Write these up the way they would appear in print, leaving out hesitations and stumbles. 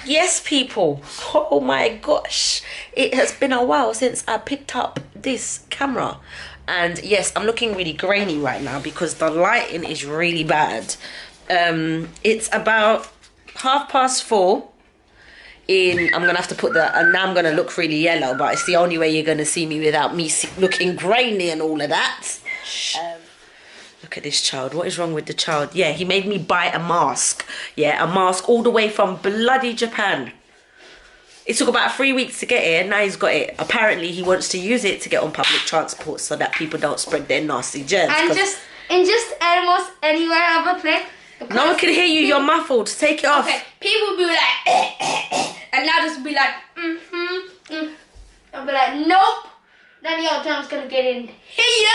Yes, people. Oh my gosh. It has been a while since I picked up this camera. And yes, I'm looking really grainy right now because the lighting is really bad. It's about 4:30. I'm gonna have to put and now I'm gonna look really yellow, but it's the only way you're gonna see me without me looking grainy and all of that. Look at this child. What is wrong with the child? Yeah, he made me buy a mask. Yeah, a mask all the way from bloody Japan. It took about 3 weeks to get here. Now he's got it. Apparently, he wants to use it to get on public transport so that people don't spread their nasty germs. And just almost anywhere other place. No one can hear you. You're muffled. Take it off. Okay, people will be like, and I'll just be like, I'll be like, nope. Then the old germ's gonna get in here.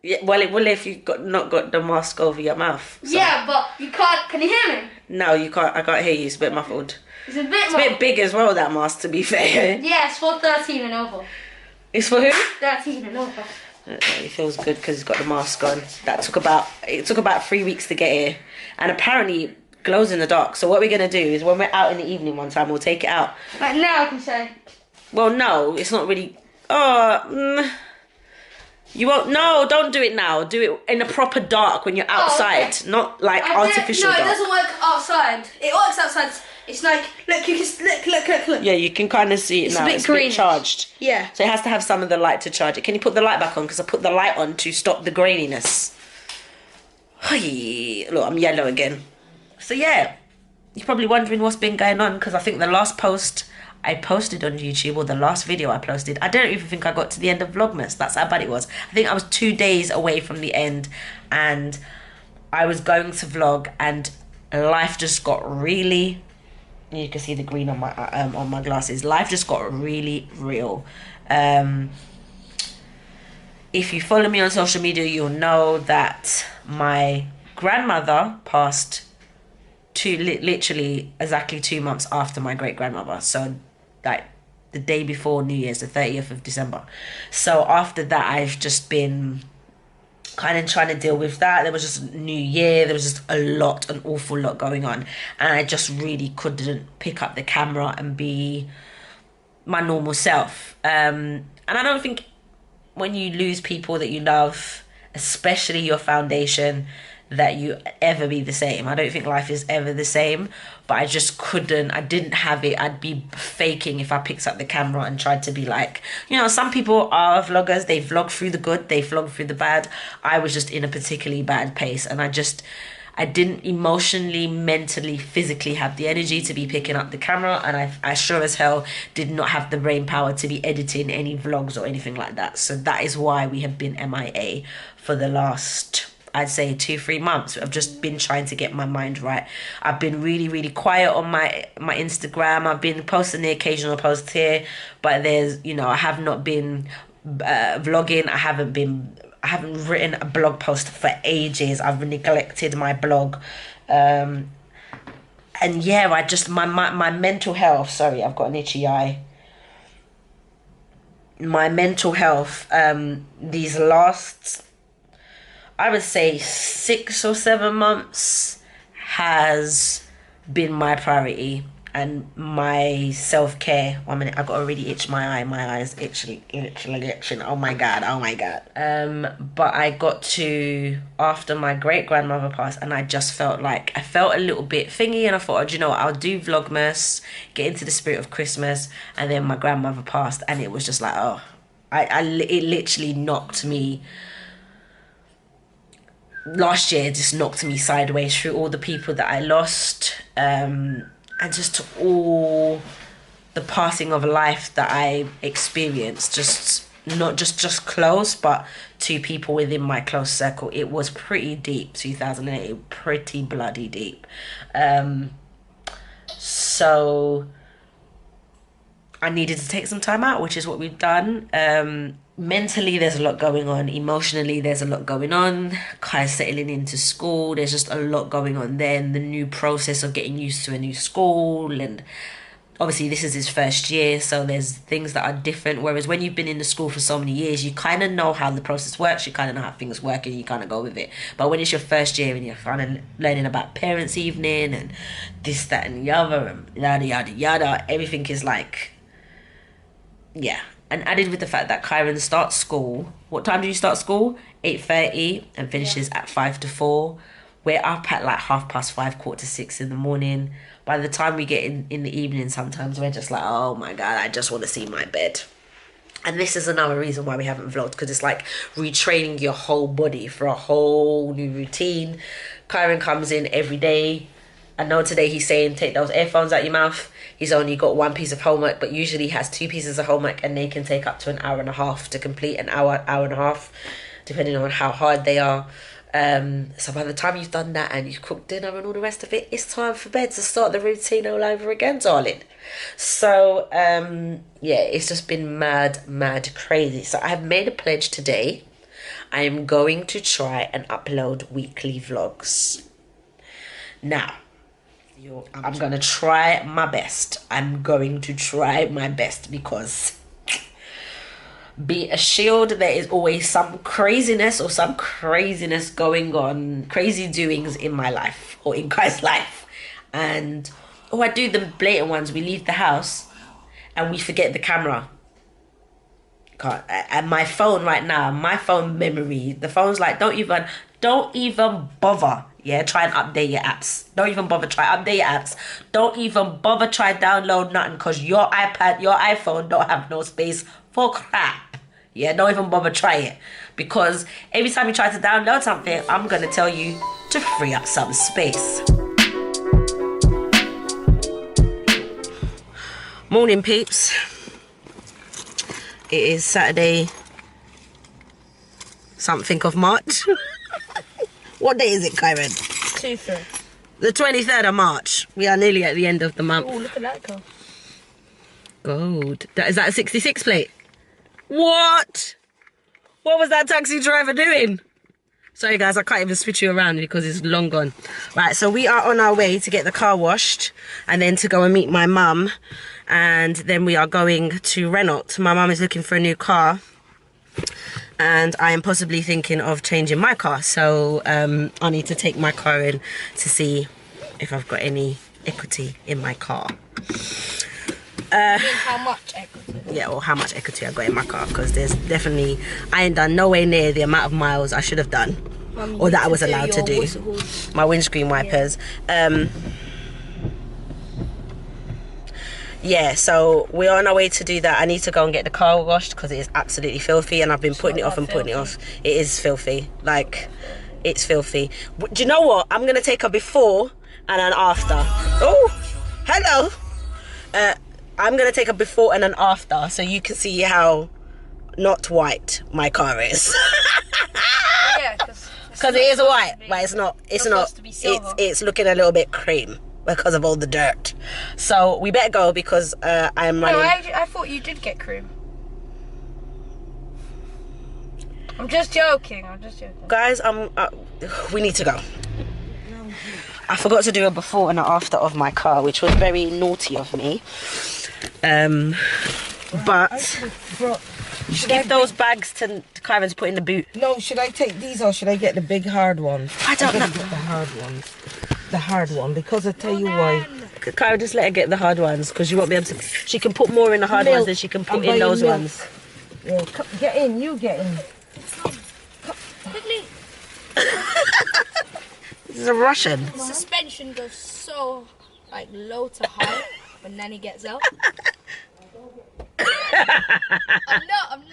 Yeah, well, it will if you've not got the mask over your mouth. So. Yeah, but you can't. Can you hear me? No, you can't. I can't hear you. It's a bit muffled. It's a bit big as well, that mask, to be fair. Yeah, it's for 13 and over. It's for who? 13 and over. It feels good because he's got the mask on. It took about 3 weeks to get here, and apparently it glows in the dark. So what we're gonna do is when we're out in the evening one time, we'll take it out. Like now I can say. Well, no, it's not really. You won't. No, don't do it now. Do it in a proper dark when you're outside, not like artificial dark. No, it doesn't work outside. It works outside. It's like, look, you can look. Yeah, you can kind of see it now. It's a bit charged. Yeah. So it has to have some of the light to charge it. Can you put the light back on? Because I put the light on to stop the graininess. Look, I'm yellow again. So yeah, you're probably wondering what's been going on because I think the last post I posted on YouTube, or the last video I posted, I don't even think I got to the end of Vlogmas. That's how bad it was. I think I was 2 days away from the end, and I was going to vlog, and life just got really. You can see the green on my glasses. Life just got really real. If you follow me on social media, you'll know that my grandmother passed literally exactly 2 months after my great grandmother. So like the day before New Year's, the 30th of December. So after that, I've just been kind of trying to deal with that. There was just New Year, there was just an awful lot going on, and I just really couldn't pick up the camera and be my normal self. And I don't think when you lose people that you love, especially your foundation, that you ever be the same. I don't think life is ever the same, but I just couldn't. I didn't have it. I'd be faking if I picked up the camera and tried to be like, you know, some people are vloggers. They vlog through the good, they vlog through the bad. I was just in a particularly bad pace, and I didn't emotionally, mentally, physically have the energy to be picking up the camera, and I sure as hell did not have the brain power to be editing any vlogs or anything like that. So that is why we have been MIA for the last, I'd say 2-3 months. I've just been trying to get my mind right. I've been really, really quiet on my Instagram. I've been posting the occasional post here, but there's, you know, I have not been vlogging. I haven't written a blog post for ages. I've neglected my blog. And yeah, I just, my mental health, sorry, I've got an itchy eye. My mental health, these last, I would say 6 or 7 months has been my priority, and my self-care. 1 minute, I got to really itch my eye. My eye is literally itching. Oh my god. But I got to, after my great grandmother passed, and I just felt a little bit thingy, and I thought, you know what, I'll do Vlogmas, get into the spirit of Christmas, and then my grandmother passed, and it was just like, oh, it literally knocked me. Last year just knocked me sideways through all the people that I lost, and just all the passing of life that I experienced, just not just close, but to people within my close circle. It was pretty deep. 2008, pretty bloody deep. So I needed to take some time out, which is what we've done. Mentally, there's a lot going on. Emotionally, there's a lot going on. Kai's settling into school. There's just a lot going on then. The new process of getting used to a new school and obviously this is his first year, so there's things that are different. Whereas when you've been in the school for so many years, you kind of know how the process works, you kind of know how things work, and you kind of go with it. But when it's your first year and you're kind of learning about parents' evening and this, that, and the other, and yada yada yada, everything is like, yeah. And added with the fact that Kyron starts school. What time do you start school? 8:30 and finishes at 5 to 4. We're up at like 5:30, 5:45 in the morning. By the time we get in the evening, sometimes we're just like, oh my God, I just want to see my bed. And this is another reason why we haven't vlogged, because it's like retraining your whole body for a whole new routine. Kyron comes in every day. I know today he's saying take those earphones out your mouth. He's only got one piece of homework, but usually he has 2 pieces of homework, and they can take up to an hour and a half to complete, an hour and a half, depending on how hard they are. So by the time you've done that and you've cooked dinner and all the rest of it, it's time for bed to start the routine all over again, darling. So yeah, it's just been mad crazy. So I have made a pledge today. I am going to try and upload weekly vlogs. Now, I'm going to try my best. I'm going to try my best, because be assured there is always some craziness going on, crazy doings in my life or in Kai's life. And I do the blatant ones. We leave the house and we forget the camera. God, and my phone right now, my phone memory, the phone's like, don't even bother. Yeah, try and update your apps. Don't even bother try update your apps. Don't even bother try download nothing, because your iPad, your iPhone don't have no space for crap. Yeah, don't even bother try it, because every time you try to download something, I'm gonna tell you to free up some space. Morning, peeps. It is Saturday something of March. What day is it, Kyron? 2-3. The 23rd of March. We are nearly at the end of the month. Oh, look at that car. Gold. Is that a 66 plate? What? What was that taxi driver doing? Sorry guys, I can't even switch you around because it's long gone. Right, so we are on our way to get the car washed and then to go and meet my mum. And then we are going to Renault. My mum is looking for a new car. And I am possibly thinking of changing my car. So I need to take my car in to see if I've got any equity in my car. How much equity? Yeah, or how much equity I got in my car, because there's definitely, I ain't done nowhere near the amount of miles I should have done, or that I was allowed to do. My windscreen wipers. Yeah, so we're on our way to do that. I need to go and get the car washed because it is absolutely filthy, and I've been putting it off and putting it off. It is filthy, like, it's filthy. But do you know what? I'm gonna take a before and an after. Oh, hello. I'm going to take a before and an after so you can see how not white my car is. Yeah, because it is white, but it's not, it's looking a little bit cream because of all the dirt. So we better go because I'm running. No, I thought you did get cream. I'm just joking. Guys, we need to go. I forgot to do a before and an after of my car, which was very naughty of me. But give those bags to Kyron to put in the boot. No, should I take these or should I get the big hard ones? I don't know. Get the hard ones. The hard one, because I tell you why. Kyron, just let her get the hard ones, because you won't be able to. She can put more in the hard ones than she can put in those ones. Yeah, get in, you get in. Quickly. This is a Russian. The suspension goes so like low to high when Nanny gets out. I'm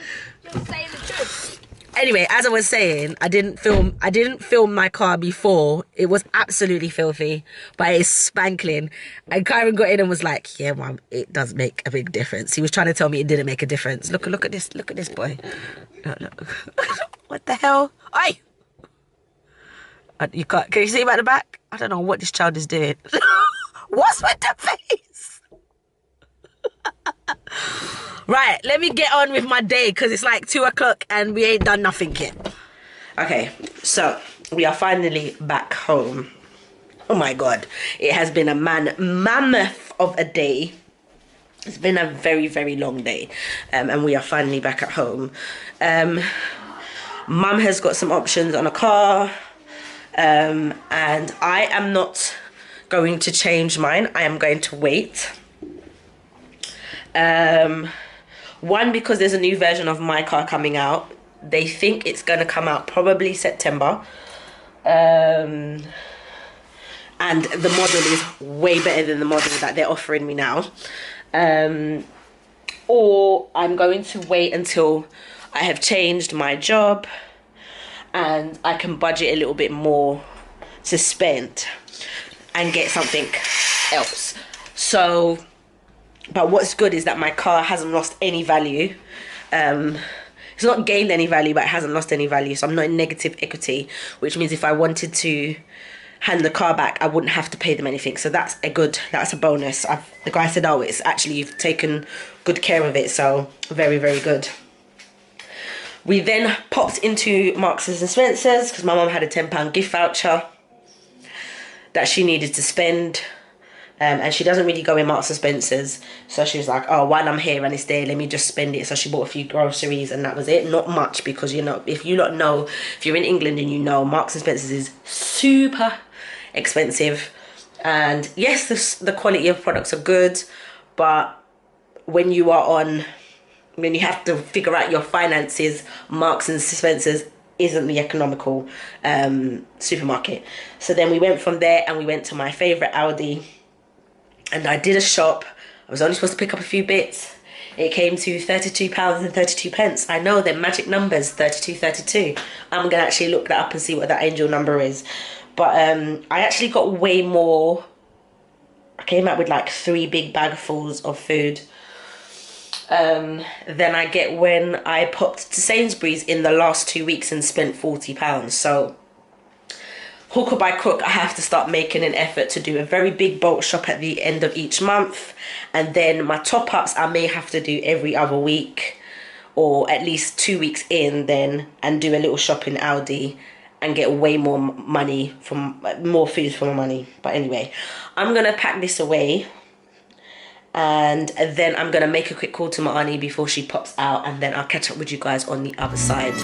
just saying the truth. Anyway, as I was saying, I didn't film my car before. It was absolutely filthy, but it's spankling. And Kyron got in and was like, "Yeah, mum, it does make a big difference." He was trying to tell me it didn't make a difference. Look at this boy. Look. What the hell? Oi! You can't. Can you see him at the back? I don't know what this child is doing. What's with the face? Right, let me get on with my day because it's like 2 o'clock and we ain't done nothing yet. Okay, so we are finally back home. Oh my God, it has been a mammoth of a day. It's been a very, very long day, and we are finally back at home. Mum has got some options on a car, and I am not going to change mine. I am going to wait. One, because there's a new version of my car coming out. They think it's going to come out probably September. And the model is way better than the model that they're offering me now. Or I'm going to wait until I have changed my job and I can budget a little bit more to spend and get something else. So, but what's good is that my car hasn't lost any value. It's not gained any value, but it hasn't lost any value. So I'm not in negative equity, which means if I wanted to hand the car back, I wouldn't have to pay them anything. So that's a bonus. The guy said, oh, it's actually, you've taken good care of it. So very, very good. We then popped into Marks and Spencer's because my mum had a £10 gift voucher that she needed to spend. And she doesn't really go in Marks and Spencer's, so she was like, oh, while I'm here and it's there, let me just spend it. So she bought a few groceries and that was it. Not much, because you know, if you're in England and you know, Marks and Spencer's is super expensive. And yes, the quality of products are good, but when you have to figure out your finances, Marks and Spencer's isn't the economical supermarket. So then we went from there and we went to my favourite Aldi. And I did a shop. I was only supposed to pick up a few bits. It came to £32.32. I know they're magic numbers, 32. I'm going to actually look that up and see what that angel number is. But I actually got way more. I came out with like 3 big bagfuls of food. Than I get when I popped to Sainsbury's in the last 2 weeks and spent £40. So hook or by crook, I have to start making an effort to do a very big bulk shop at the end of each month. And then my top-ups I may have to do every other week, or at least 2 weeks in then, and do a little shop in Aldi and get way more money, more food for my money. But anyway, I'm going to pack this away. And then I'm going to make a quick call to my auntie before she pops out. And then I'll catch up with you guys on the other side.